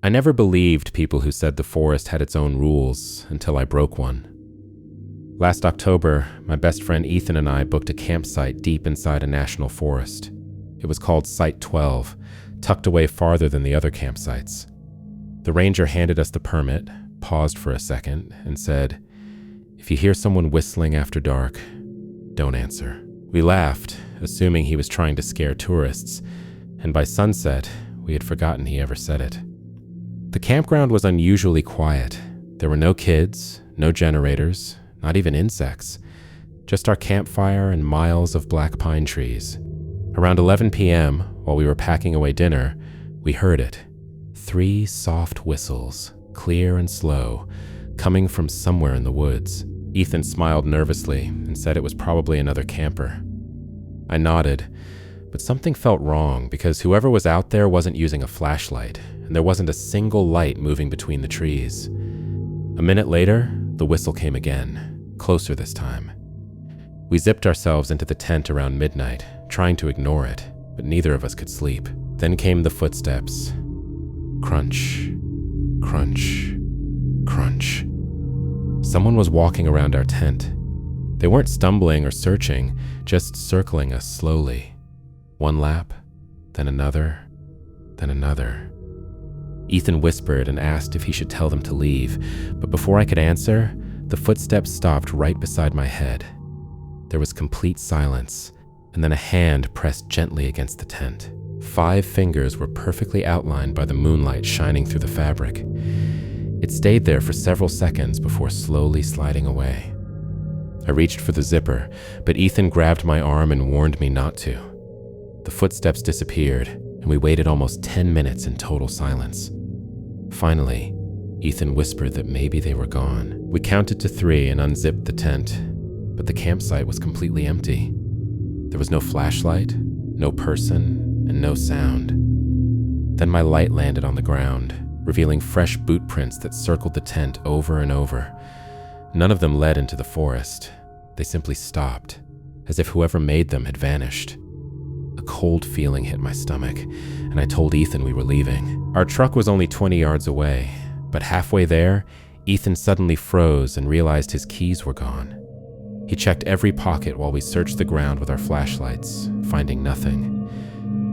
I never believed people who said the forest had its own rules until I broke one. Last October, my best friend Ethan and I booked a campsite deep inside a national forest. It was called Site 12, tucked away farther than the other campsites. The ranger handed us the permit, paused for a second, and said, "If you hear someone whistling after dark, don't answer." We laughed, assuming he was trying to scare tourists, and by sunset, we had forgotten he ever said it. The campground was unusually quiet. There were no kids, no generators, not even insects, just our campfire and miles of black pine trees. Around 11 p.m., while we were packing away dinner, we heard it. 3 soft whistles, clear and slow, coming from somewhere in the woods. Ethan smiled nervously and said it was probably another camper. I nodded, but something felt wrong because whoever was out there wasn't using a flashlight, and there wasn't a single light moving between the trees. A minute later, the whistle came again, closer this time. We zipped ourselves into the tent around midnight, trying to ignore it, but neither of us could sleep. Then came the footsteps. Crunch, crunch, crunch. Someone was walking around our tent. They weren't stumbling or searching, just circling us slowly. One lap, then another, then another. Ethan whispered and asked if he should tell them to leave, but before I could answer, the footsteps stopped right beside my head. There was complete silence, and then a hand pressed gently against the tent. 5 fingers were perfectly outlined by the moonlight shining through the fabric. It stayed there for several seconds before slowly sliding away. I reached for the zipper, but Ethan grabbed my arm and warned me not to. The footsteps disappeared, and we waited almost 10 minutes in total silence. Finally, Ethan whispered that maybe they were gone. We counted to 3 and unzipped the tent, but the campsite was completely empty. There was no flashlight, no person, and no sound. Then my light landed on the ground, revealing fresh boot prints that circled the tent over and over. None of them led into the forest. They simply stopped, as if whoever made them had vanished. A cold feeling hit my stomach, and I told Ethan we were leaving. Our truck was only 20 yards away, but halfway there, Ethan suddenly froze and realized his keys were gone. He checked every pocket while we searched the ground with our flashlights, finding nothing.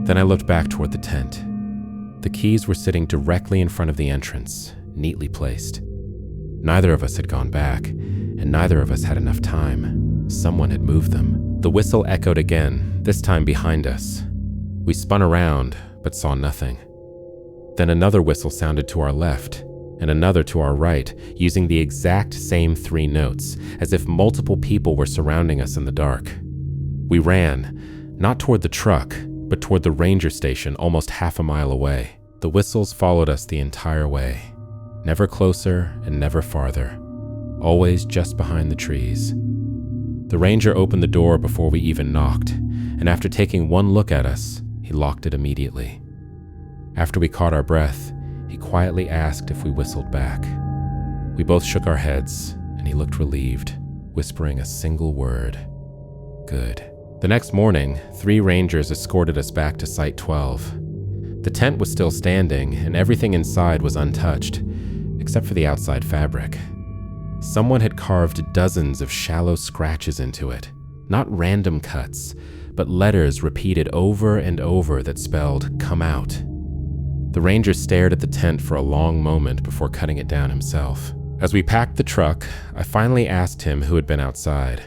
Then I looked back toward the tent. The keys were sitting directly in front of the entrance, neatly placed. Neither of us had gone back, and neither of us had enough time. Someone had moved them. The whistle echoed again, this time behind us. We spun around, but saw nothing. Then another whistle sounded to our left, and another to our right, using the exact same 3 notes, as if multiple people were surrounding us in the dark. We ran, not toward the truck, but toward the ranger station almost half a mile away. The whistles followed us the entire way, never closer and never farther, always just behind the trees. The ranger opened the door before we even knocked, and after taking one look at us, he locked it immediately. After we caught our breath, he quietly asked if we whistled back. We both shook our heads, and he looked relieved, whispering a single word: "Good." The next morning, 3 rangers escorted us back to Site 12. The tent was still standing, and everything inside was untouched, except for the outside fabric. Someone had carved dozens of shallow scratches into it, not random cuts, but letters repeated over and over that spelled "come out." The ranger stared at the tent for a long moment before cutting it down himself. As we packed the truck, I finally asked him who had been outside.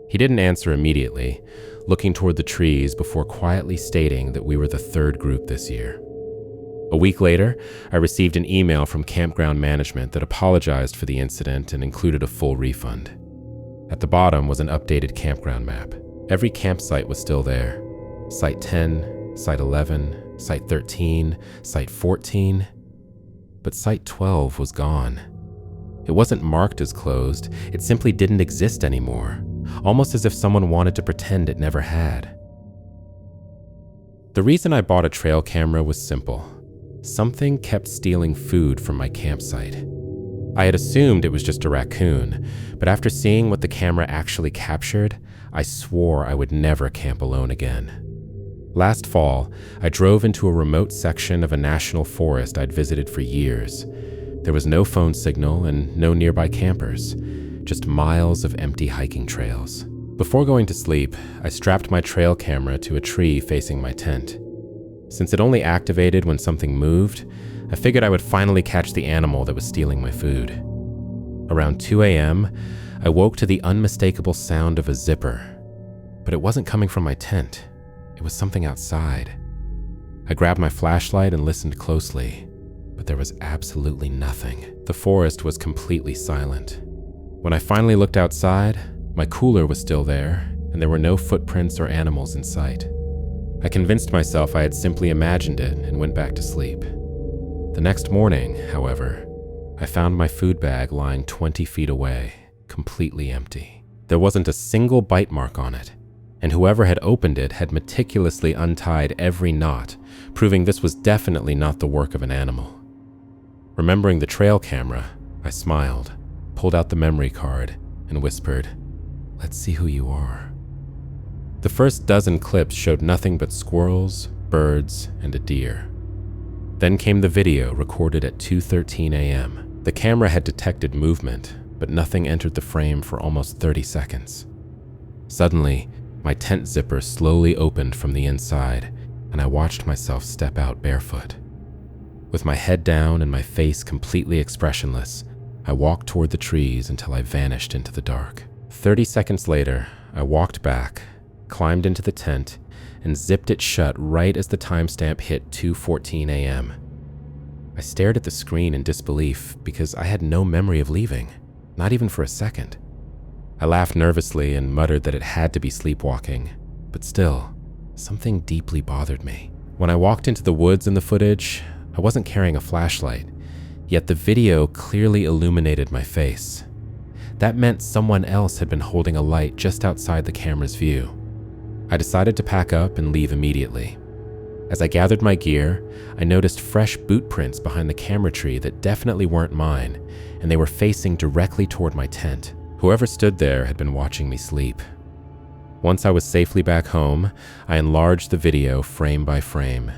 He didn't answer immediately, looking toward the trees before quietly stating that we were the 3rd group this year. A week later, I received an email from campground management that apologized for the incident and included a full refund. At the bottom was an updated campground map. Every campsite was still there. Site 10, Site 11, Site 13, Site 14. But Site 12 was gone. It wasn't marked as closed, it simply didn't exist anymore, almost as if someone wanted to pretend it never had. The reason I bought a trail camera was simple. Something kept stealing food from my campsite. I had assumed it was just a raccoon, but after seeing what the camera actually captured, I swore I would never camp alone again. Last fall, I drove into a remote section of a national forest I'd visited for years. There was no phone signal and no nearby campers, just miles of empty hiking trails. Before going to sleep, I strapped my trail camera to a tree facing my tent. Since it only activated when something moved, I figured I would finally catch the animal that was stealing my food. Around 2 a.m., I woke to the unmistakable sound of a zipper, but it wasn't coming from my tent. It was something outside. I grabbed my flashlight and listened closely, but there was absolutely nothing. The forest was completely silent. When I finally looked outside, my cooler was still there, and there were no footprints or animals in sight. I convinced myself I had simply imagined it and went back to sleep. The next morning, however, I found my food bag lying 20 feet away, completely empty. There wasn't a single bite mark on it, and whoever had opened it had meticulously untied every knot, proving this was definitely not the work of an animal. Remembering the trail camera, I smiled, pulled out the memory card, and whispered, "Let's see who you are." The first dozen clips showed nothing but squirrels, birds, and a deer. Then came the video recorded at 2:13 a.m. The camera had detected movement, but nothing entered the frame for almost 30 seconds. Suddenly, my tent zipper slowly opened from the inside, and I watched myself step out barefoot. With my head down and my face completely expressionless, I walked toward the trees until I vanished into the dark. 30 seconds later, I walked back, climbed into the tent, and zipped it shut right as the timestamp hit 2:14 a.m. I stared at the screen in disbelief because I had no memory of leaving, not even for a second. I laughed nervously and muttered that it had to be sleepwalking, but still, something deeply bothered me. When I walked into the woods in the footage, I wasn't carrying a flashlight, yet the video clearly illuminated my face. That meant someone else had been holding a light just outside the camera's view. I decided to pack up and leave immediately. As I gathered my gear, I noticed fresh boot prints behind the camera tree that definitely weren't mine, and they were facing directly toward my tent. Whoever stood there had been watching me sleep. Once I was safely back home, I enlarged the video frame by frame.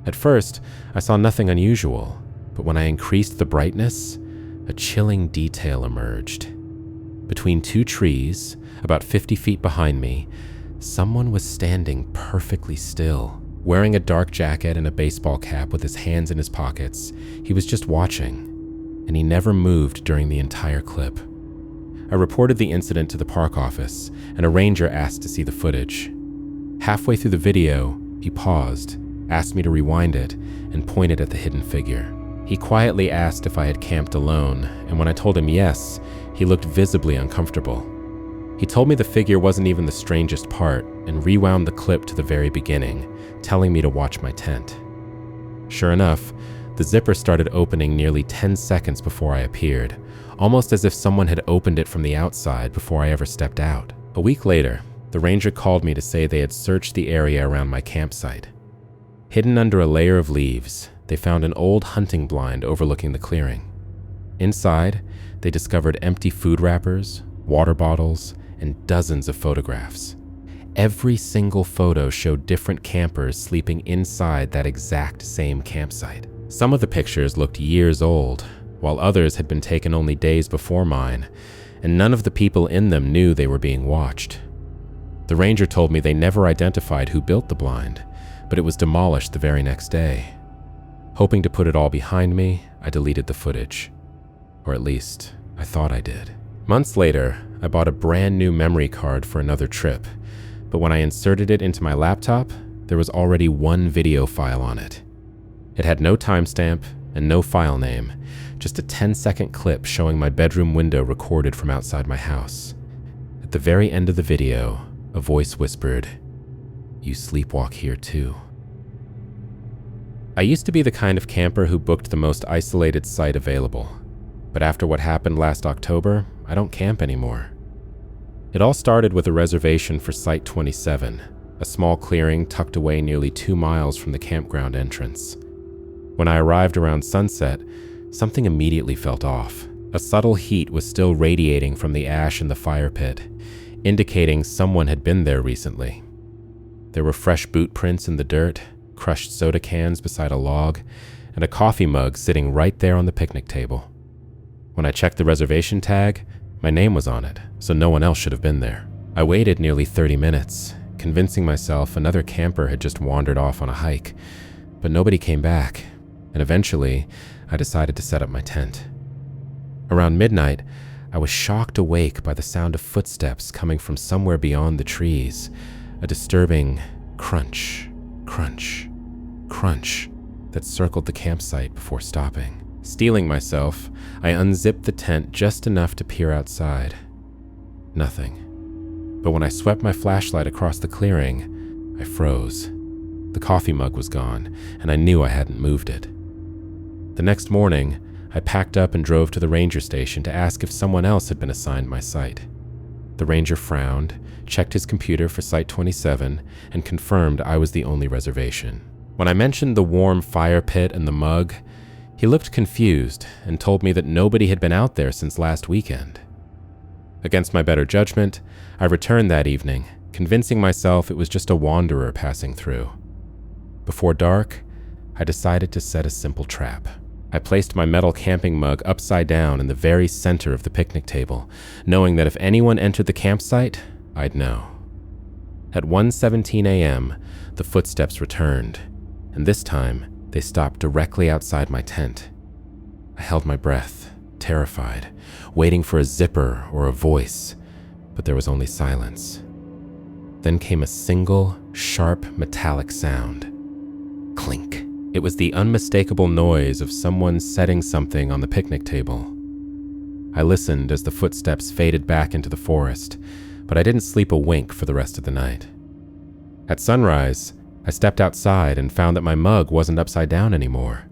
At first, I saw nothing unusual, but when I increased the brightness, a chilling detail emerged. Between two trees, about 50 feet behind me, someone was standing perfectly still. Wearing a dark jacket and a baseball cap with his hands in his pockets, he was just watching, and he never moved during the entire clip. I reported the incident to the park office, and a ranger asked to see the footage. Halfway through the video, he paused, asked me to rewind it, and pointed at the hidden figure. He quietly asked if I had camped alone, and when I told him yes, he looked visibly uncomfortable. He told me the figure wasn't even the strangest part, and rewound the clip to the very beginning, telling me to watch my tent. Sure enough, the zipper started opening nearly 10 seconds before I appeared, almost as if someone had opened it from the outside before I ever stepped out. A week later, the ranger called me to say they had searched the area around my campsite. Hidden under a layer of leaves, they found an old hunting blind overlooking the clearing. Inside, they discovered empty food wrappers, water bottles, and dozens of photographs. Every single photo showed different campers sleeping inside that exact same campsite. Some of the pictures looked years old, while others had been taken only days before mine, and none of the people in them knew they were being watched. The ranger told me they never identified who built the blind, but it was demolished the very next day. Hoping to put it all behind me, I deleted the footage. Or at least, I thought I did. Months later, I bought a brand new memory card for another trip, but when I inserted it into my laptop, there was already one video file on it. It had no timestamp and no file name, just a 10-second clip showing my bedroom window recorded from outside my house. At the very end of the video, a voice whispered, "You sleepwalk here too." I used to be the kind of camper who booked the most isolated site available, but after what happened last October, I don't camp anymore. It all started with a reservation for Site 27, a small clearing tucked away nearly 2 miles from the campground entrance. When I arrived around sunset, something immediately felt off. A subtle heat was still radiating from the ash in the fire pit, indicating someone had been there recently. There were fresh boot prints in the dirt, crushed soda cans beside a log, and a coffee mug sitting right there on the picnic table. When I checked the reservation tag, my name was on it, so no one else should have been there. I waited nearly 30 minutes, convincing myself another camper had just wandered off on a hike, but nobody came back, and eventually I decided to set up my tent. Around midnight, I was shocked awake by the sound of footsteps coming from somewhere beyond the trees, a disturbing crunch, crunch, crunch that circled the campsite before stopping. Steeling myself, I unzipped the tent just enough to peer outside. Nothing. But when I swept my flashlight across the clearing, I froze. The coffee mug was gone, and I knew I hadn't moved it. The next morning, I packed up and drove to the ranger station to ask if someone else had been assigned my site. The ranger frowned, checked his computer for Site 27, and confirmed I was the only reservation. When I mentioned the warm fire pit and the mug, he looked confused and told me that nobody had been out there since last weekend. Against my better judgment, I returned that evening, convincing myself it was just a wanderer passing through. Before dark, I decided to set a simple trap. I placed my metal camping mug upside down in the very center of the picnic table, knowing that if anyone entered the campsite, I'd know. At 1:17 a.m., the footsteps returned, and this time, they stopped directly outside my tent. I held my breath, terrified, waiting for a zipper or a voice, but there was only silence. Then came a single, sharp, metallic sound. Clink. It was the unmistakable noise of someone setting something on the picnic table. I listened as the footsteps faded back into the forest, but I didn't sleep a wink for the rest of the night. At sunrise, I stepped outside and found that my mug wasn't upside down anymore.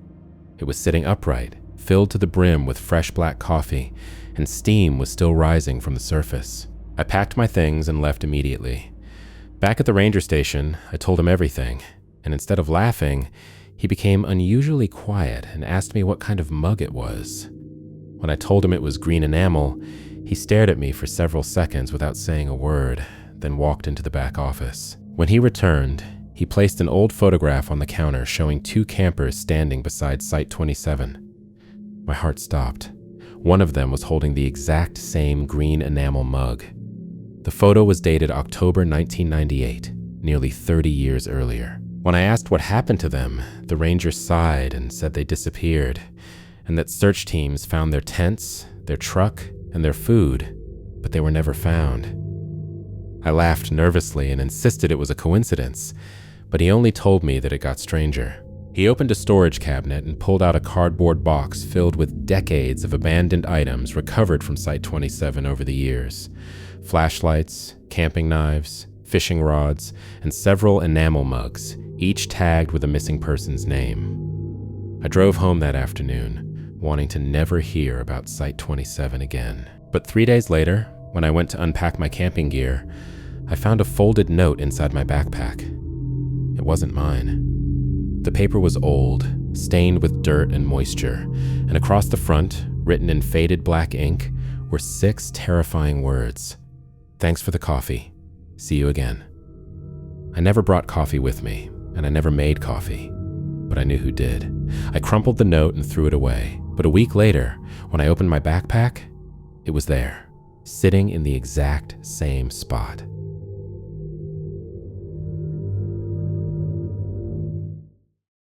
It was sitting upright, filled to the brim with fresh black coffee, and steam was still rising from the surface. I packed my things and left immediately. Back at the ranger station, I told him everything, and instead of laughing, he became unusually quiet and asked me what kind of mug it was. When I told him it was green enamel, he stared at me for several seconds without saying a word, then walked into the back office. When he returned, he placed an old photograph on the counter showing 2 campers standing beside Site 27. My heart stopped. One of them was holding the exact same green enamel mug. The photo was dated October 1998, nearly 30 years earlier. When I asked what happened to them, the ranger sighed and said they disappeared, and that search teams found their tents, their truck, and their food, but they were never found. I laughed nervously and insisted it was a coincidence, but he only told me that it got stranger. He opened a storage cabinet and pulled out a cardboard box filled with decades of abandoned items recovered from Site 27 over the years. Flashlights, camping knives, fishing rods, and several enamel mugs, each tagged with a missing person's name. I drove home that afternoon, wanting to never hear about Site 27 again. But 3 days later, when I went to unpack my camping gear, I found a folded note inside my backpack. It wasn't mine. The paper was old, stained with dirt and moisture, and across the front, written in faded black ink, were 6 terrifying words. Thanks for the coffee. See you again. I never brought coffee with me, and I never made coffee, but I knew who did. I crumpled the note and threw it away, but a week later, when I opened my backpack, it was there, sitting in the exact same spot.